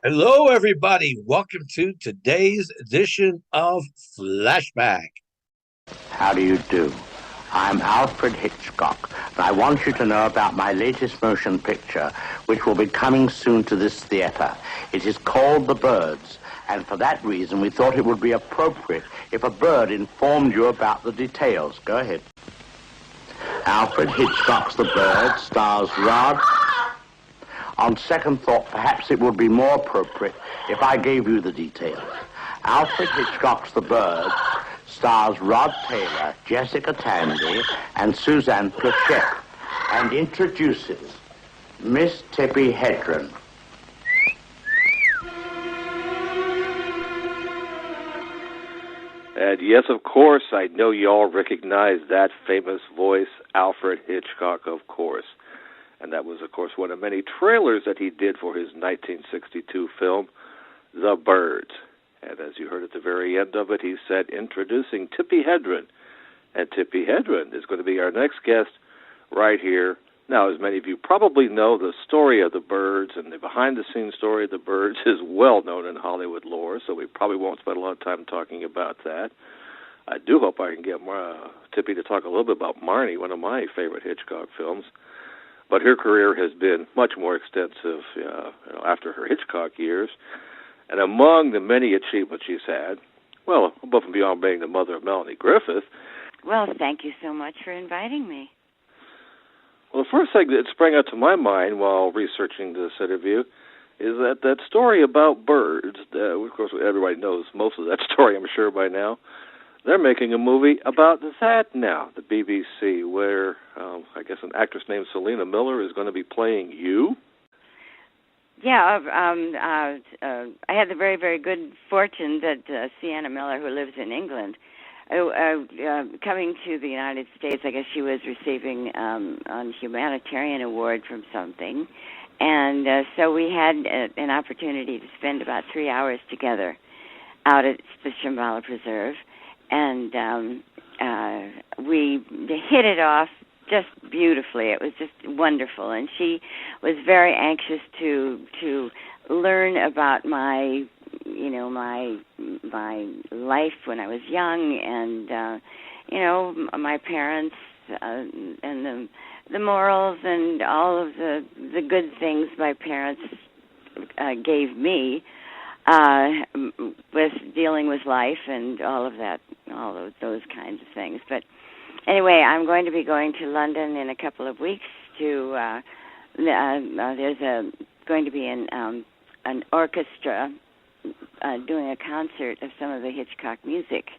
Hello, everybody. Welcome to today's edition of Flashback. How do you do? I'm Alford Hitchcock, and I want you to know about my latest motion picture, which will be coming soon to this theater. It is called The Birds, and for that reason we thought it would be appropriate if a bird informed you about the details. Go ahead. Alfred Hitchcock's The Birds stars Rod. On second thought, perhaps it would be more appropriate if I gave you the details. Alfred Hitchcock's The Birds stars Rod Taylor, Jessica Tandy, and Suzanne Plachette, and introduces Miss Tippi Hedren. And yes, of course, I know you all recognize that famous voice, Alfred Hitchcock, of course. And that was, of course, one of many trailers that he did for his 1962 film, The Birds. And as you heard at the very end of it, he said, introducing Tippi Hedren. And Tippi Hedren is going to be our next guest right here. Now, as many of you probably know, the story of The Birds and the behind-the-scenes story of The Birds is well known in Hollywood lore, so we probably won't spend a lot of time talking about that. I do hope I can get Tippi to talk a little bit about Marnie, one of my favorite Hitchcock films. But her career has been much more extensive after her Hitchcock years. And among the many achievements she's had, well, above and beyond being the mother of Melanie Griffith. Well, thank you so much for inviting me. Well, the first thing that sprang out to my mind while researching this interview is that story about birds. Of course, everybody knows most of that story, I'm sure, by now. They're making a movie about that now, the BBC, where I guess an actress named Selena Miller is going to be playing you. Yeah, I had the very, very good fortune that Sienna Miller, who lives in England, coming to the United States, I guess she was receiving a humanitarian award from something. And so we had an opportunity to spend about 3 hours together out at the Shambhala Preserve. And we hit it off just beautifully. It was just wonderful. And she was very anxious to learn about my life when I was young, and my parents and the morals and all of the good things my parents gave me with dealing with life and all of those kinds of things. But anyway, I'm going to be going to London in a couple of weeks to there's going to be an orchestra doing a concert of some of the Hitchcock music,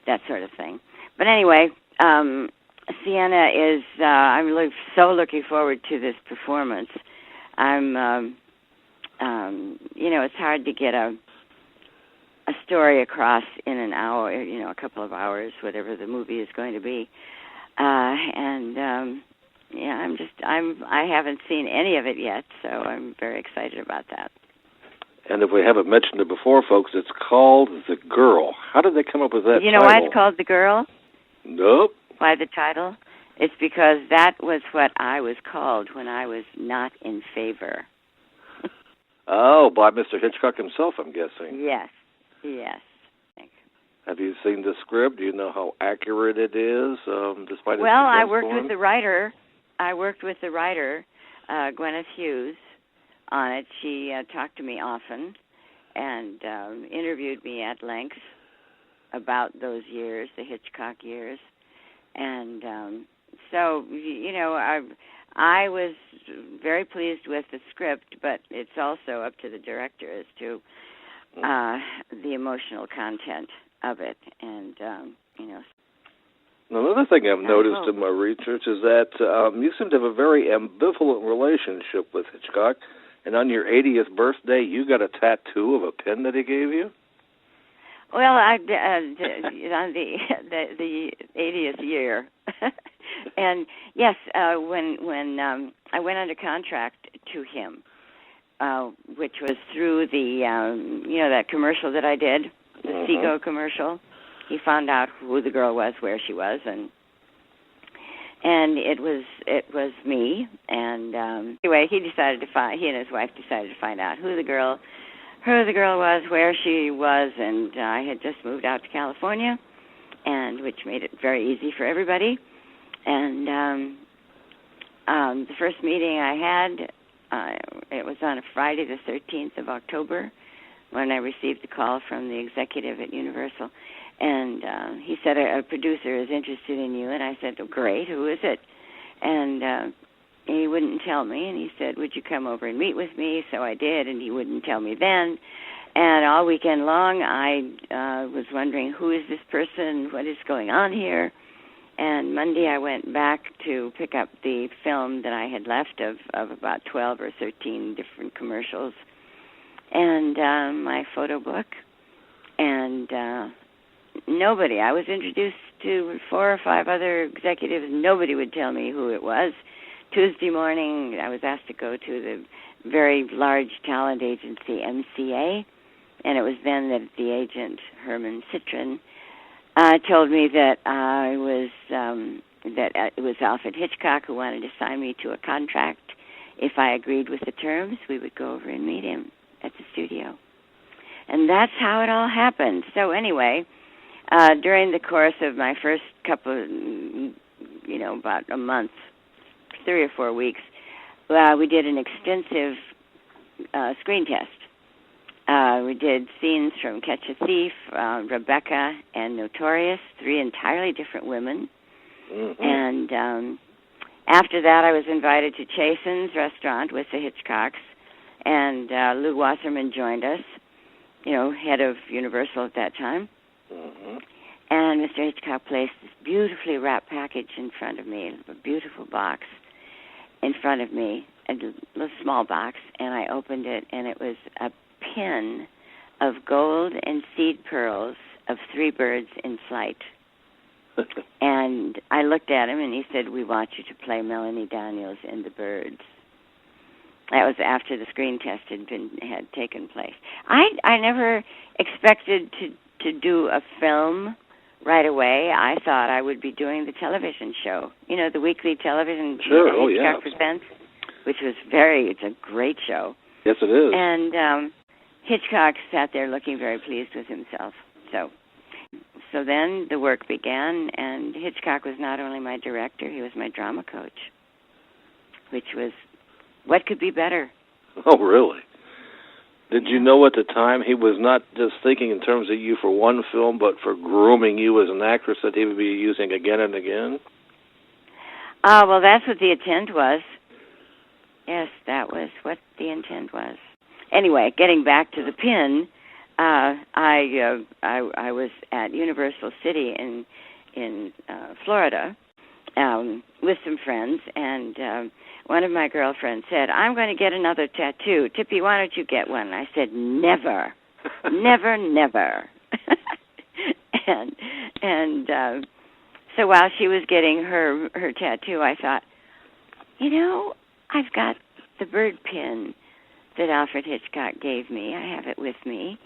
that sort of thing. But anyway, Sienna is I'm so looking forward to this performance. It's hard to get a story across in an hour, a couple of hours, whatever the movie is going to be. I haven't seen any of it yet, so I'm very excited about that. And if we haven't mentioned it before, folks, it's called The Girl. How did they come up with that title? You know why it's called The Girl? Nope. Why the title? It's because that was what I was called when I was not in favor. Oh, by Mr. Hitchcock himself, I'm guessing. Yes. Have you seen the script? Do you know how accurate it is, despite its I worked with the writer. Gwyneth Hughes, on it. She talked to me often and interviewed me at length about those years, the Hitchcock years. And I was very pleased with the script, but it's also up to the director as to the emotional content of it. And, Another thing I've noticed in my research is that you seem to have a very ambivalent relationship with Hitchcock. And on your 80th birthday, you got a tattoo of a pen that he gave you? Well, on the 80th year, and yes, when I went under contract to him, which was through the that commercial that I did, the Seago commercial. He found out who the girl was, where she was, and it was me. And anyway, anyway, he and his wife decided to find out who the girl was, where she was, and I had just moved out to California, and which made it very easy for everybody. And the first meeting I had, it was on a Friday, the 13th of October, when I received a call from the executive at Universal. And he said, a producer is interested in you. And I said, oh, great, who is it? And he wouldn't tell me. And he said, would you come over and meet with me? So I did, and he wouldn't tell me then. And all weekend long, I was wondering, who is this person? What is going on here? And Monday I went back to pick up the film that I had left of about 12 or 13 different commercials and my photo book. And nobody, I was introduced to 4 or 5 other executives. Nobody would tell me who it was. Tuesday morning, I was asked to go to the very large talent agency, MCA, and it was then that the agent, Herman Citron, told me that it was Alford Hitchcock who wanted to sign me to a contract. If I agreed with the terms, we would go over and meet him at the studio. And that's how it all happened. So anyway, during the course of my first couple, about a month, 3 or 4 weeks, we did an extensive screen test. We did scenes from Catch a Thief, Rebecca, and Notorious, 3 entirely different women. Mm-hmm. And after that, I was invited to Chasen's restaurant with the Hitchcocks, and Lou Wasserman joined us, head of Universal at that time. Mm-hmm. And Mr. Hitchcock placed this beautifully wrapped package in front of me, a beautiful box in front of me, a little small box, and I opened it, and it was a pin of gold and seed pearls of 3 birds in flight. And I looked at him, and he said, we want you to play Melanie Daniels in The Birds. That was after the screen test had taken place. I never expected to do a film right away. I thought I would be doing the television show, the weekly television show Hitchcock Presents, which was it's a great show. Yes, it is. And Hitchcock sat there looking very pleased with himself. So then the work began, and Hitchcock was not only my director, he was my drama coach, which was, what could be better? Oh, really? Did you know at the time he was not just thinking in terms of you for one film, but for grooming you as an actress that he would be using again and again? Well, that's what the intent was. Yes, that was what the intent was. Anyway, getting back to the pin, I was at Universal City in Florida with some friends, and one of my girlfriends said, I'm going to get another tattoo. Tippi, why don't you get one? I said, never, never, never. and so while she was getting her tattoo, I thought, I've got the bird pin that Alfred Hitchcock gave me. I have it with me.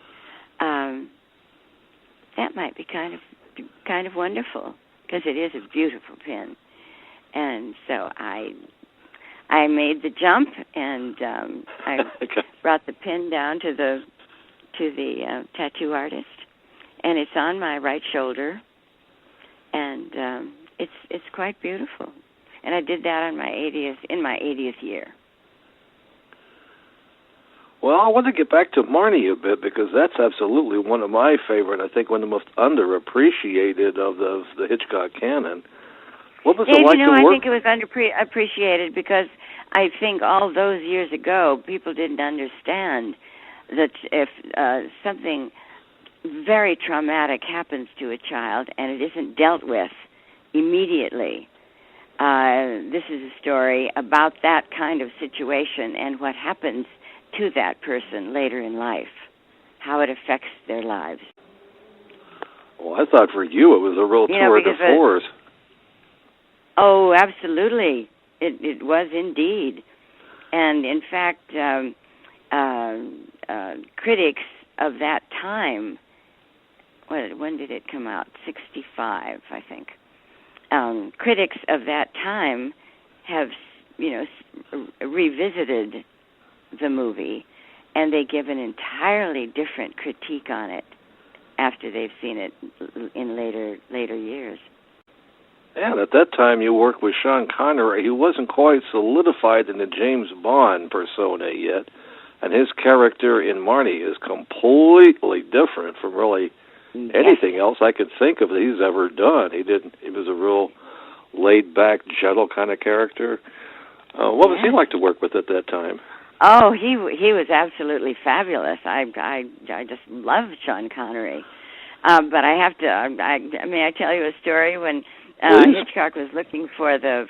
That might be kind of wonderful, because it is a beautiful pin. And so I made the jump, and I brought the pin down to the tattoo artist, and it's on my right shoulder, and it's quite beautiful. And I did that in my 80th year. Well, I want to get back to Marnie a bit, because that's absolutely one of my favorite, I think one of the most underappreciated of the Hitchcock canon. What was it like to work? I think it was underappreciated because I think all those years ago, people didn't understand that if something very traumatic happens to a child and it isn't dealt with immediately, this is a story about that kind of situation and what happens to that person later in life, how it affects their lives. Well, I thought for you it was a real tour de force. Oh, absolutely. It was indeed. And in fact, critics of that time, when did it come out? 65, I think. Critics of that time have revisited the movie, and they give an entirely different critique on it after they've seen it in later years. And at that time, you worked with Sean Connery. He wasn't quite solidified in the James Bond persona yet, and his character in Marnie is completely different from really anything else I could think of that he's ever done. He was a real laid-back, gentle kind of character. What was he like to work with at that time? Oh, he was absolutely fabulous. I just loved Sean Connery. But I have to. May I tell you a story when Hitchcock was looking for the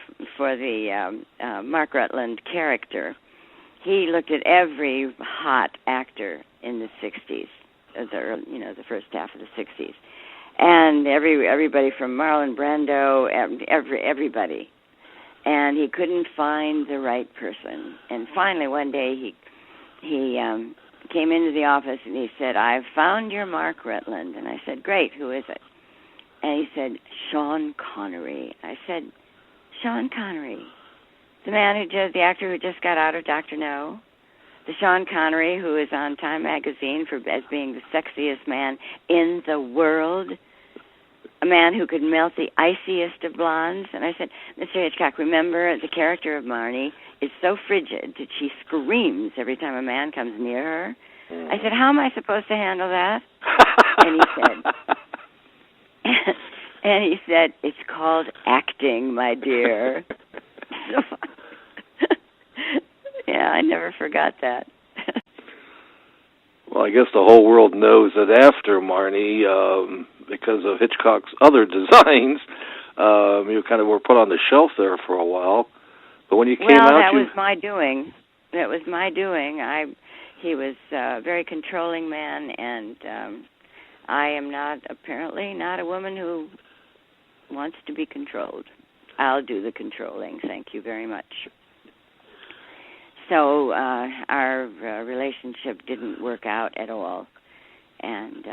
Mark Rutland character. He looked at every hot actor in the '60s, the first half of the '60s, and everybody from Marlon Brando, everybody, and he couldn't find the right person. And finally, one day he came into the office and he said, "I've found your Mark Rutland." And I said, "Great, who is it?" And he said, "Sean Connery." I said, "Sean Connery? The actor who just got out of Dr. No? The Sean Connery who is on Time magazine as being the sexiest man in the world? A man who could melt the iciest of blondes?" And I said, "Mr. Hitchcock, remember the character of Marnie is so frigid that she screams every time a man comes near her." I said, "How am I supposed to handle that?" And he said, "It's called acting, my dear." So, yeah, I never forgot that. Well, I guess the whole world knows that after Marnie, because of Hitchcock's other designs, you kind of were put on the shelf there for a while. But when you came out, that was my doing. That was my doing. He was a very controlling man, and I am apparently not a woman who wants to be controlled. I'll do the controlling. Thank you very much. So our relationship didn't work out at all. And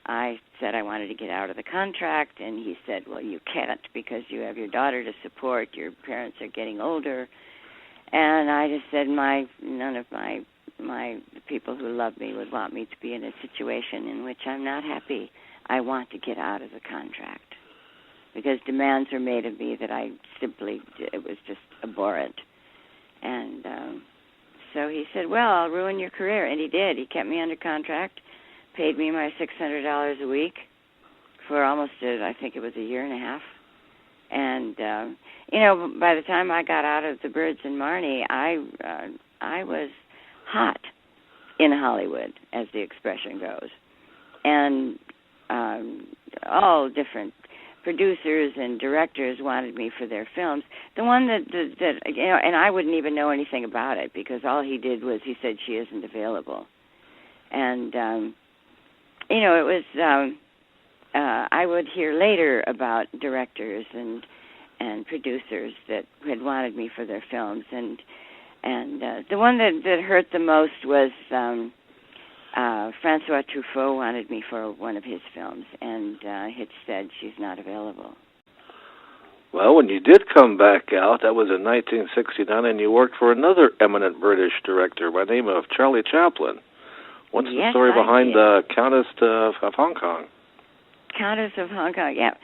I said I wanted to get out of the contract, and he said, "Well, you can't because you have your daughter to support. Your parents are getting older." And I just said none of the people who love me would want me to be in a situation in which I'm not happy. I want to get out of the contract because demands are made of me that it was just abhorrent. And so he said, "Well, I'll ruin your career." And he did. He kept me under contract, paid me my $600 a week for almost, I think it was a year and a half. And, by the time I got out of the Birds and Marnie, I was hot in Hollywood, as the expression goes. And all different producers and directors wanted me for their films. The one that and I wouldn't even know anything about it because all he did was he said she isn't available. And, it was, I would hear later about directors and producers that had wanted me for their films. And the one that hurt the most was Francois Truffaut wanted me for one of his films, and Hitch said she's not available. Well, when you did come back out, that was in 1969, and you worked for another eminent British director by the name of Charlie Chaplin. What's the story behind the Countess of Hong Kong? Countess of Hong Kong, yeah.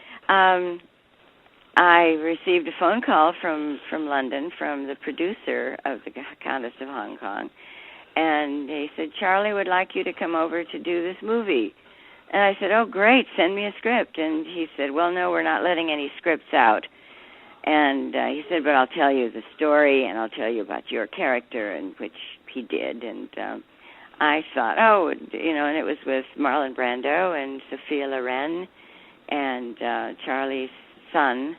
I received a phone call from London from the producer of the Countess of Hong Kong, and he said, "Charlie would like you to come over to do this movie." And I said, "Oh, great, send me a script." And he said, "Well, no, we're not letting any scripts out." And he said, "But I'll tell you the story, and I'll tell you about your character," and which he did. And I thought, and it was with Marlon Brando and Sophia Loren and Charlie's son.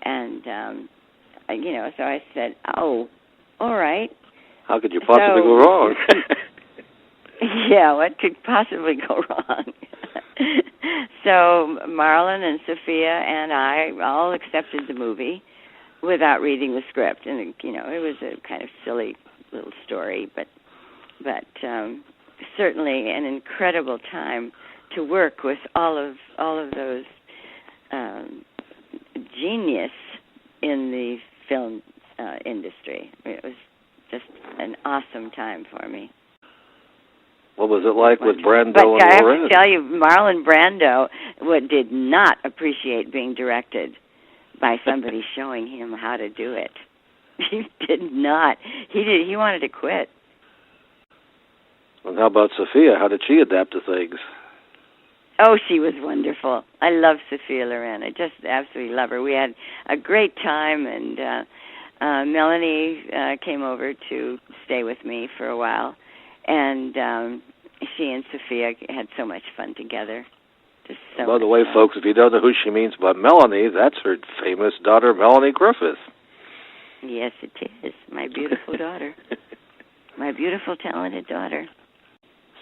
And, so I said, "Oh, all right." How could you possibly go wrong? Yeah, what could possibly go wrong? So Marlon and Sophia and I all accepted the movie without reading the script. And, it was a kind of silly little story, but certainly an incredible time to work with all of those genius in the film industry. It was just an awesome time for me. What was it like with Brando but and I have Lorraine? to tell you, Marlon Brando did not appreciate being directed by somebody showing him how to do it. He did not. He wanted to quit. And how about Sophia? How did she adapt to things? Oh, she was wonderful. I love Sophia Loren. I just absolutely love her. We had a great time, and Melanie came over to stay with me for a while, and she and Sophia had so much fun together. Just so By the way, fun. folks, if you don't know who she means by Melanie, that's her famous daughter, Melanie Griffith. Yes, it is. My beautiful daughter. My beautiful, talented daughter.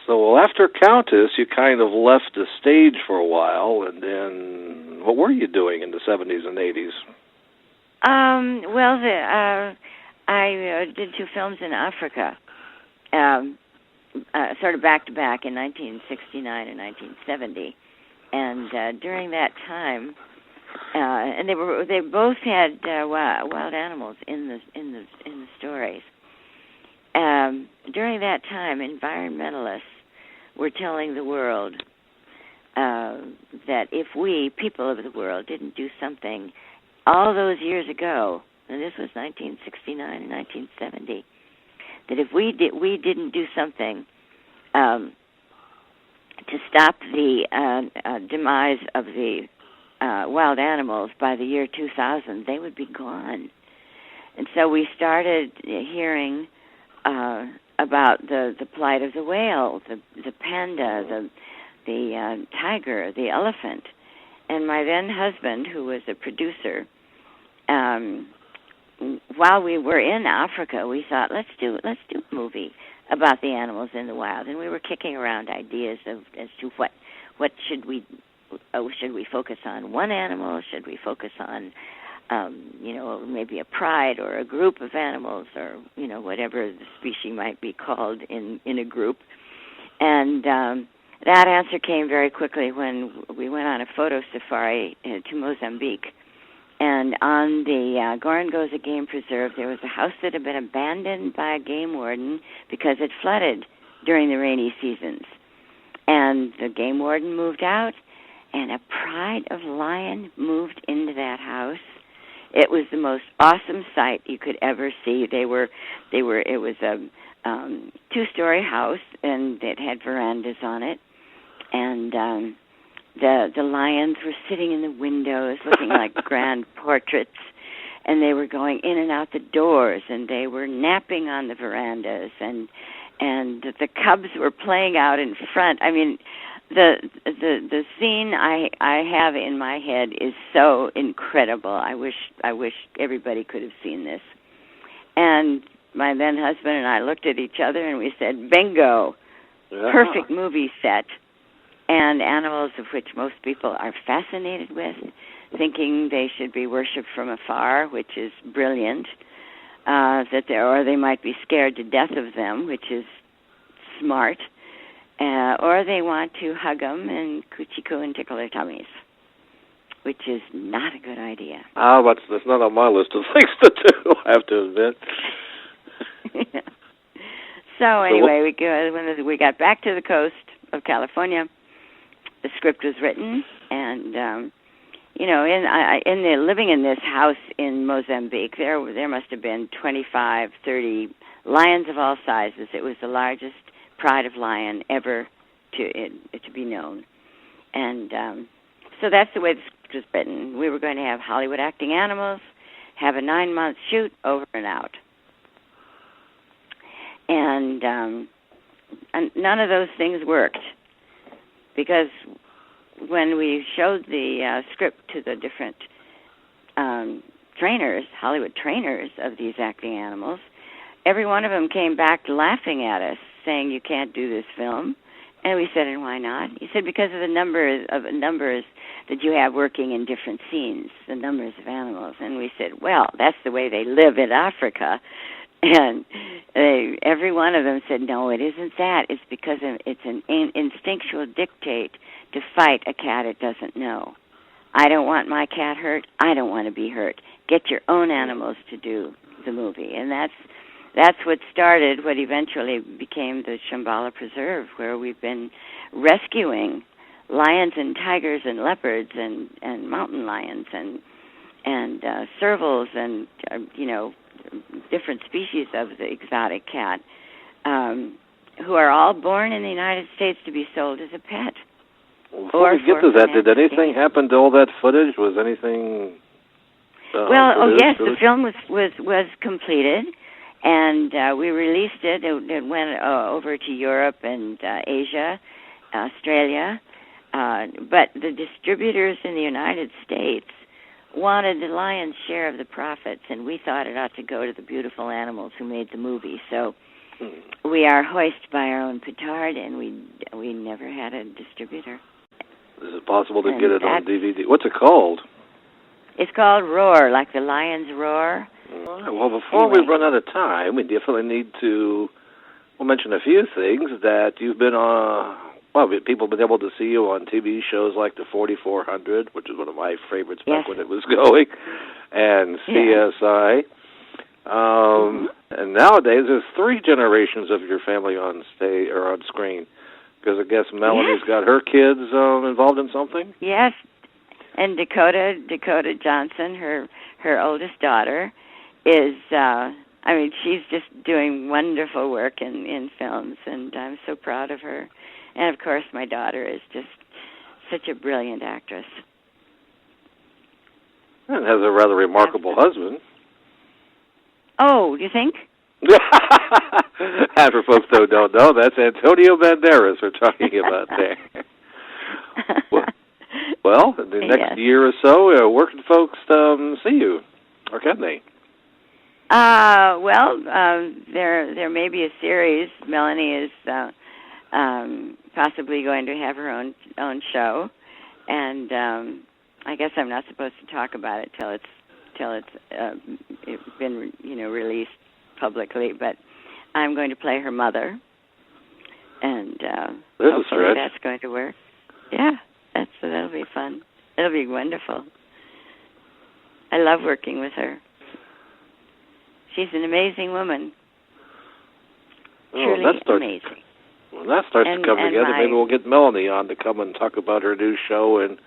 So, well, after Countess, you kind of left the stage for a while, and then what were you doing in the 70s and 80s? Well, I did 2 films in Africa, sort of back-to-back in 1969 and 1970. And during that time, and they both had wild animals in the stories. During that time, environmentalists were telling the world that if we, people of the world, didn't do something all those years ago, and this was 1969 and 1970, that if we didn't do something to stop the demise of the wild animals by the year 2000, they would be gone. And so we started hearing about the plight of the whale, the panda, the tiger, the elephant. And my then husband, who was a producer, while we were in Africa, we thought, let's do a movie about the animals in the wild. And we were kicking around ideas as to what should we focus on one animal? Should we focus on maybe a pride or a group of animals, or whatever the species might be called in a group? And that answer came very quickly when we went on a photo safari to Mozambique. And on the Gorongosa Game Preserve, there was a house that had been abandoned by a game warden because it flooded during the rainy seasons. And the game warden moved out, and a pride of lion moved into that house. It was the most awesome sight you could ever see. It was a 2-story house, and it had verandas on it. And the lions were sitting in the windows looking like grand portraits, and they were going in and out the doors, and they were napping on the verandas, and the cubs were playing out in front. I mean, the scene I have in my head is so incredible. I wish everybody could have seen this. And my then husband and I looked at each other and we said, bingo, perfect movie set. And animals of which most people are fascinated with, thinking they should be worshipped from afar, which is brilliant, or they might be scared to death of them, which is smart, or they want to hug them and coochie-coo and tickle their tummies, which is not a good idea. That's not on my list of things to do, I have to admit. So anyway, when we got back to the coast of California, the script was written, and living in this house in Mozambique, there must have been 25, 30 lions of all sizes. It was the largest pride of lion ever to be known, and so that's the way the script was written. We were going to have Hollywood acting animals, have a 9-month shoot, over and out, and none of those things worked. Because when we showed the script to the different trainers, Hollywood trainers of these acting animals, every one of them came back laughing at us, saying, you can't do this film. And we said, and why not? He said, because of the numbers that you have working in different scenes, the numbers of animals. And we said, well, that's the way they live in Africa. And every one of them said, no, it isn't that. It's because it's an instinctual dictate to fight a cat it doesn't know. I don't want my cat hurt. I don't want to be hurt. Get your own animals to do the movie, and that's what started what eventually became the Shambhala Preserve, where we've been rescuing lions and tigers and leopards and mountain lions and servals and different species of the exotic cat, who are all born in the United States to be sold as a pet. Well, before we get to that, did anything happen to all that footage? Was anything? Yes, the film was completed, and we released it. It went over to Europe and Asia, Australia, but the distributors in the United States wanted the lion's share of the profits, and we thought it ought to go to the beautiful animals who made the movie. So we are hoist by our own petard, and we never had a distributor. Is it possible to get it on DVD? What's it called? It's called Roar, like the lion's roar. All right, well, before we run out of time, we definitely need to mention a few things that you've been on. Well, people have been able to see you on TV shows like the 4400, which is one of my favorites back when it was going, and CSI. And nowadays, there's 3 generations of your family on stage or on screen, because I guess Melanie's got her kids involved in something. Yes, and Dakota Johnson, her oldest daughter, is. She's just doing wonderful work in films, and I'm so proud of her. And of course, my daughter is just such a brilliant actress. And has a rather remarkable husband. Oh, do you think? And for folks who don't know, that's Antonio Banderas we're talking about there. Well, in the next year or so, where can folks see you, or can they? There may be a series. Melanie is possibly going to have her own show, and I guess I'm not supposed to talk about it till it's been released publicly. But I'm going to play her mother, and hopefully that's going to work. Yeah, that'll be fun. It'll be wonderful. I love working with her. She's an amazing woman. Truly amazing. When that starts to come together, maybe we'll get Melanie on to come and talk about her new show and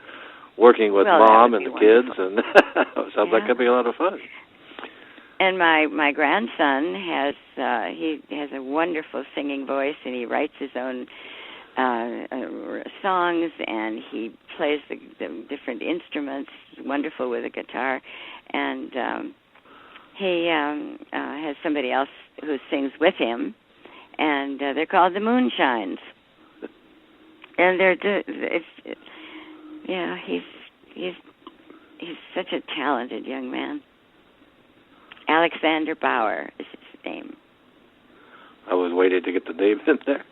working with Mom and the kids, and sounds like it'll be a lot of fun. And my grandson has a wonderful singing voice, and he writes his own songs, and he plays the different instruments. He's wonderful with the guitar, and he has somebody else who sings with him, and they're called the Moonshines. And he's such a talented young man. Alexander Bauer is his name. I was waiting to get the name in there.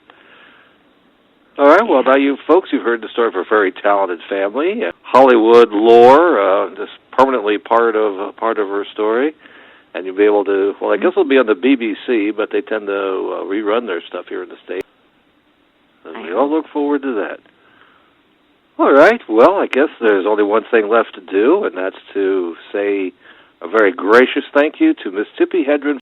All right, well, now you folks, you've heard the story of a very talented family. Hollywood lore, just permanently part of her story. And you'll be able to, well, I guess it'll be on the BBC, but they tend to rerun their stuff here in the States. And we all look forward to that. All right, well, I guess there's only one thing left to do, and that's to say a very gracious thank you to Miss Tippi Hedren.